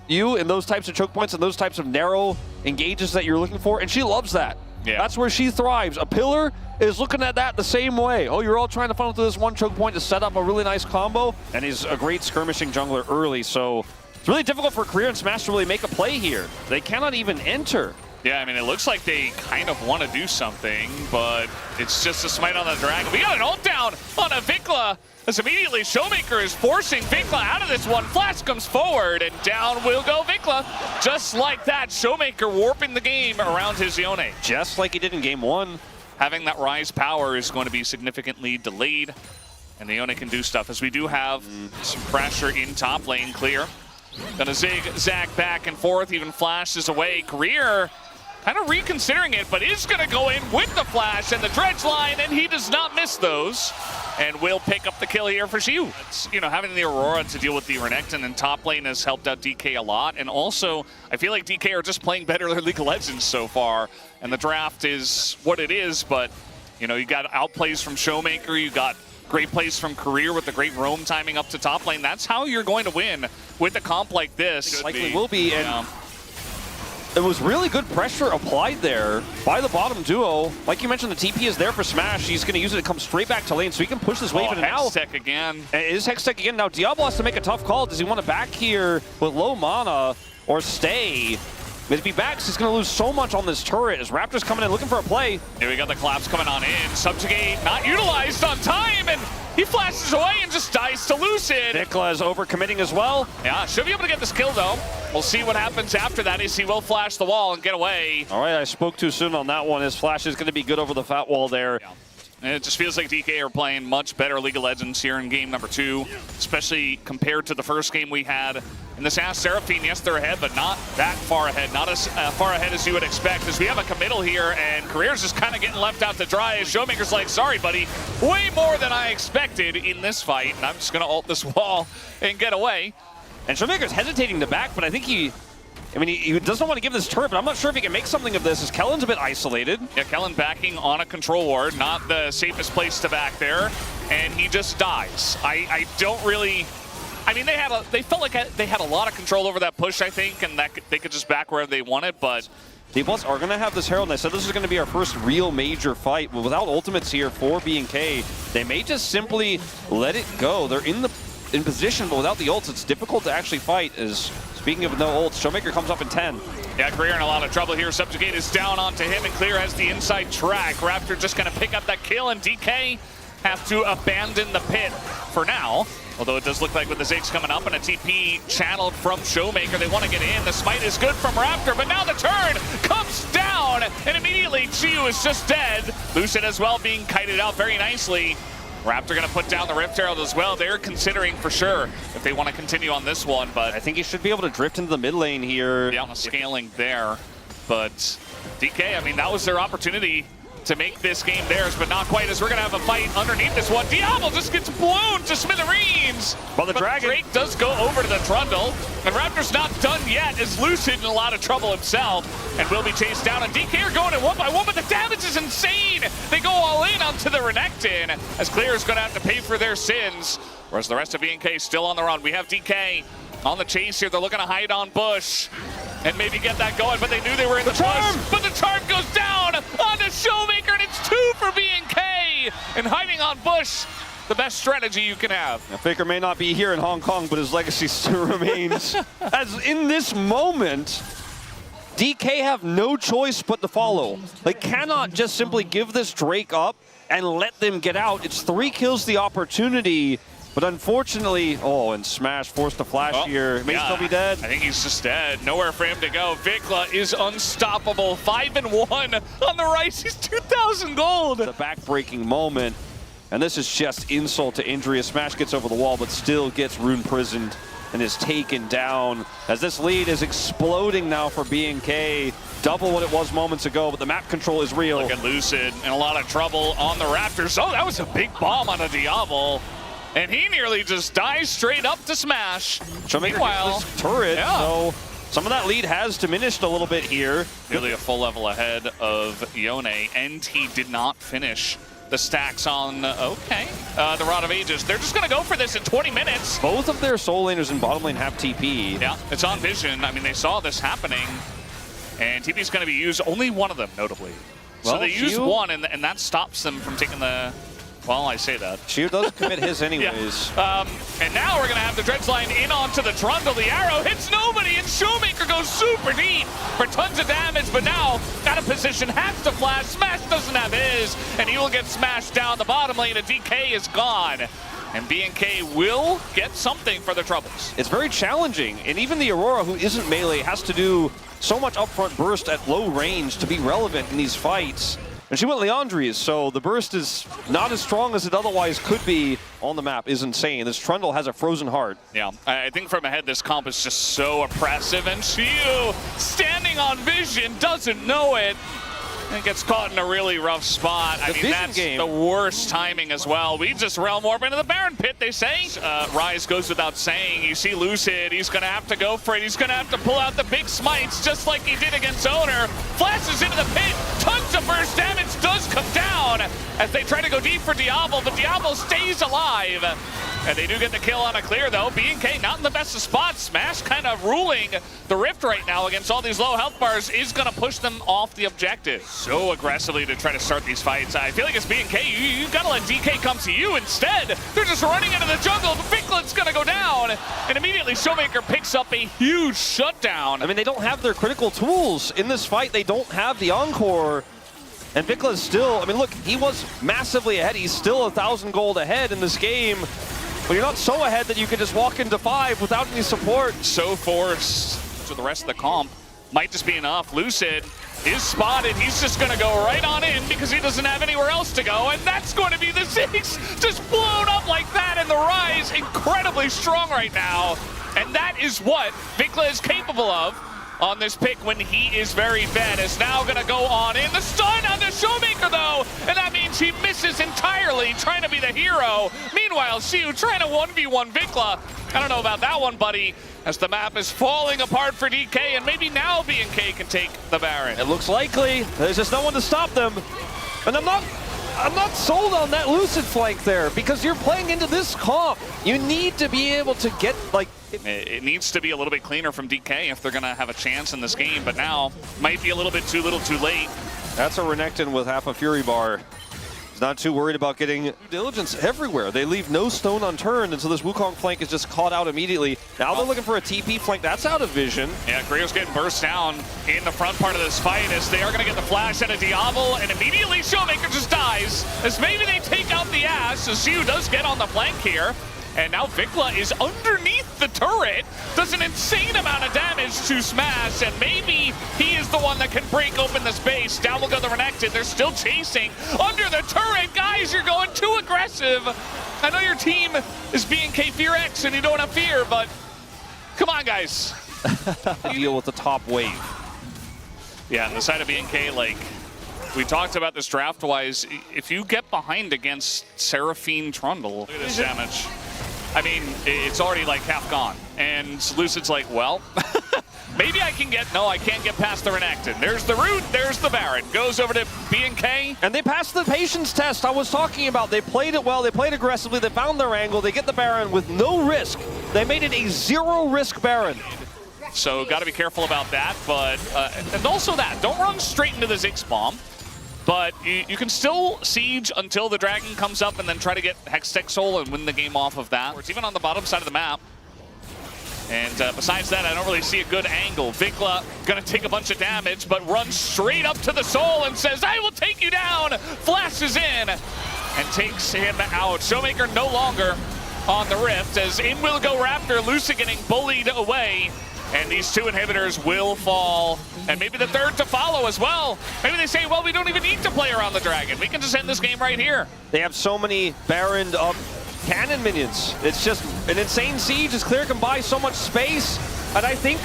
you in those types of choke points and those types of narrow engages that you're looking for, and she loves that. Yeah. That's where she thrives. A pillar is looking at that the same way. Oh, you're all trying to funnel through this one choke point to set up a really nice combo, and he's a great skirmishing jungler early, so it's really difficult for Career and Smash to really make a play here. They cannot even enter. Yeah, I mean, it looks like they kind of want to do something, but it's just a smite on the dragon. We got an ult down on a Vikla, as immediately Showmaker is forcing Vikla out of this one. Flash comes forward, and down will go Vikla. Just like that, Showmaker warping the game around his Yone. Just like he did in game 1. Having that Rise power is going to be significantly delayed, and the Yone can do stuff, as we do have some pressure in top lane. Clear. Gonna zigzag back and forth, even Flash is away. Career kind of reconsidering it, but is going to go in with the Flash and the dredge line, and he does not miss those. And will pick up the kill here for Xiu. It's, you know, having the Aurora to deal with the Renekton in top lane has helped out DK a lot. And also, I feel like DK are just playing better League of Legends so far. And the draft is what it is, but, you know, you got outplays from Showmaker, you got great plays from Career with the great roam timing up to top lane. That's how you're going to win with a comp like this. Likely will be, and it was really good pressure applied there by the bottom duo. Like you mentioned, the TP is there for Smash. He's going to use it to come straight back to lane, so he can push this wave in and out. Hextech again. It is Hextech again. Now Diablo has to make a tough call. Does he want to back here with low mana or stay? But if he backs, he's going to lose so much on this turret as Raptor's coming in looking for a play. Here we got the collapse coming on in. Subjugate not utilized on time, and he flashes away and just dies to Lucid. Vikla is overcommitting as well. Yeah, should be able to get this kill though. We'll see what happens after that. He will flash the wall and get away. All right, I spoke too soon on that one. His flash is going to be good over the fat wall there. Yeah. And it just feels like DK are playing much better League of Legends here in game number 2, especially compared to the first game we had. In this Ass Seraphine, yes, they're ahead, but not that far ahead. Not as far ahead as you would expect, as we have a committal here, and Career's just kind of getting left out to dry. As Showmaker's like, sorry, buddy, way more than I expected in this fight, and I'm just going to ult this wall and get away. And Showmaker's hesitating to back, but I think he doesn't want to give this turret, but I'm not sure if he can make something of this, as Kellen's a bit isolated. Yeah, Kellen backing on a control ward, not the safest place to back there, and he just dies. I don't really... I mean, they felt like they had a lot of control over that push, I think, and that they could just back wherever they wanted, but... Dplus are going to have this Herald, and I said this is going to be our first real major fight. But without ultimates here for BNK, they may just simply let it go. They're in position, but without the ults, it's difficult to actually fight. As speaking of no ults, Showmaker comes up in 10. Yeah, Career in a lot of trouble here. Subjugate is down onto him, and Clear has the inside track. Raptor just going to pick up that kill, and DK have to abandon the pit for now. Although it does look like with the Ziggs coming up and a TP channeled from Showmaker, they want to get in. The smite is good from Raptor, but now the turn comes down, and immediately Xiu is just dead. Lucid as well being kited out very nicely. Raptor going to put down the Rift Herald as well. They're considering for sure if they want to continue on this one, but I think he should be able to drift into the mid lane here. Yeah, scaling there. But DK, I mean, that was their opportunity to make this game theirs, but not quite, as we're going to have a fight underneath this one. Diablo just gets blown to smithereens. Well, the Dragon Drake does go over to the Trundle, and Raptor's not done yet, as Lucid in a lot of trouble himself, and will be chased down. And DK are going in 1-by-1, but the damage is insane. They go all in onto the Renekton, as Clear is going to have to pay for their sins, whereas the rest of BNK still on the run. We have DK on the chase here. They're looking to hide on Bush and maybe get that going, but they knew they were in the charm. But the charm goes down onto Showmaker, and it's 2 for BNK. And hiding on Bush, the best strategy you can have. Now, Faker may not be here in Hong Kong, but his legacy still remains. As in this moment, DK have no choice but to follow. They cannot just simply give this Drake up and let them get out. It's 3 kills the opportunity. But unfortunately, and Smash forced to flash here. May still be dead. I think he's just dead. Nowhere for him to go. Vikla is unstoppable. 5-1 on the rise. He's 2,000 gold. The back-breaking moment. And this is just insult to injury as Smash gets over the wall, but still gets rune prisoned and is taken down. As this lead is exploding now for BNK. Double what it was moments ago, but the map control is real. Look at Lucid in a lot of trouble on the Raptors. Oh, that was a big bomb on a Diablo. And he nearly just dies straight up to Smash. Meanwhile, turret, so some of that lead has diminished a little bit here. Nearly a full level ahead of Yone, and he did not finish the stacks on, okay, the Rod of Ages. They're just going to go for this in 20 minutes. Both of their soul laners in bottom lane have TP. Yeah, it's on Vision. I mean, they saw this happening, and TP's going to be used, only one of them, notably. Well, so they use one, and that stops them from taking the... Well, I say that. Shiu doesn't commit his anyways. Yeah. And now we're going to have the Dredge line in onto the Trundle. The arrow hits nobody, and Showmaker goes super deep for tons of damage, but now out of position, has to flash. Smash doesn't have his, and he will get smashed down the bottom lane, and DK is gone. And BNK will get something for the troubles. It's very challenging, and even the Aurora, who isn't melee, has to do so much upfront burst at low range to be relevant in these fights. And she went Leandri's, so the burst is not as strong as it otherwise could be on the map. Is insane. This Trundle has a frozen heart. Yeah, I think from ahead, this comp is just so oppressive, and Shiu, standing on Vision, doesn't know it. And gets caught in a really rough spot. I mean, that's the worst timing as well. We just realm warp into the Baron pit, they say. Rise goes without saying. You see Lucid, he's going to have to go for it. He's going to have to pull out the big smites just like he did against Owner. Flashes into the pit. Tons of burst damage does come down as they try to go deep for Diablo, but Diablo stays alive. And they do get the kill on a clear, though. BNK not in the best of spots. Smash kind of ruling the Rift right now against all these low health bars is going to push them off the objective. So aggressively to try to start these fights. I feel like it's BNK. You got to let DK come to you instead. They're just running into the jungle. The Vinklet's going to go down. And immediately Showmaker picks up a huge shutdown. I mean, they don't have their critical tools in this fight. They don't have the Encore. And Vikla is still, I mean, look, he was massively ahead. He's still 1,000 gold ahead in this game. But you're not so ahead that you can just walk into 5 without any support. So forced. So the rest of the comp might just be enough. Lucid is spotted. He's just going to go right on in because he doesn't have anywhere else to go. And that's going to be the 6. Just blown up like that. And the Rise incredibly strong right now. And that is what Vikla is capable of on this pick when he is very bad. Is now going to go on in. The stun on the Showmaker, though. And that means he misses entirely, trying to be the hero. Meanwhile, Shiu trying to 1v1 Vikla. I don't know about that one, buddy, as the map is falling apart for DK, and maybe now BNK can take the Baron. It looks likely. There's just no one to stop them. And I'm not sold on that Lucid flank there, because you're playing into this comp. You need to be able to get, like... It needs to be a little bit cleaner from DK if they're going to have a chance in this game, but now might be a little bit too little too late. That's a Renekton with half a Fury bar. He's not too worried about getting due diligence everywhere. They leave no stone unturned, and so this Wukong flank is just caught out immediately. Now they're looking for a TP flank. That's out of vision. Yeah, Grio's getting burst down in the front part of this fight as they are going to get the flash out of Diablo, and immediately Showmaker just dies as maybe they take out the Ash, as Shiu does get on the flank here. And now Vikla is underneath the turret, does an insane amount of damage to Smash, and maybe he is the one that can break open the space. Down will go the Renekton. They're still chasing under the turret. Guys, you're going too aggressive. I know your team is BNK FEARX and you don't have fear, but come on, guys. Deal with the top wave. Yeah, on the side of BNK, like, we talked about this draft-wise. If you get behind against Seraphine Trundle, look at this damage. I mean, it's already like half gone. And Lucid's like, well, maybe I can get, no, I can't get past the Renekton. There's the root, there's the Baron. Goes over to BNK. And they passed the patience test I was talking about. They played it well, they played aggressively, they found their angle, they get the Baron with no risk. They made it a 0-risk Baron. So got to be careful about that, but, and also that, don't run straight into the Ziggs bomb. But you can still siege until the dragon comes up and then try to get Hextech Soul and win the game off of that. It's even on the bottom side of the map. And besides that, I don't really see a good angle. Vikla gonna take a bunch of damage, but runs straight up to the Soul and says, I will take you down! Flashes in and takes him out. Showmaker no longer on the Rift as in will go Raptor, Lucid getting bullied away. And these 2 inhibitors will fall. And maybe the 3rd to follow as well. Maybe they say, well, we don't even need to play around the dragon. We can just end this game right here. They have so many Baroned up cannon minions. It's just an insane siege as Clear can buy so much space. And I think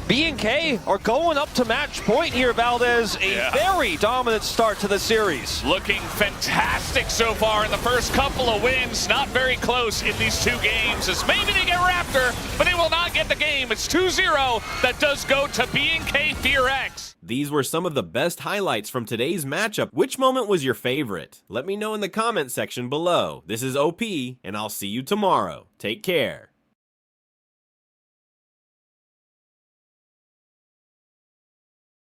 BNK are going up to match point here, Valdez. A very dominant start to the series. Looking fantastic so far in the first couple of wins. Not very close in these two games, as maybe they get Raptor, but they will not get the game. It's 2-0. That does go to BNK FEARX. These were some of the best highlights from today's matchup. Which moment was your favorite? Let me know in the comment section below. This is OP, and I'll see you tomorrow. Take care.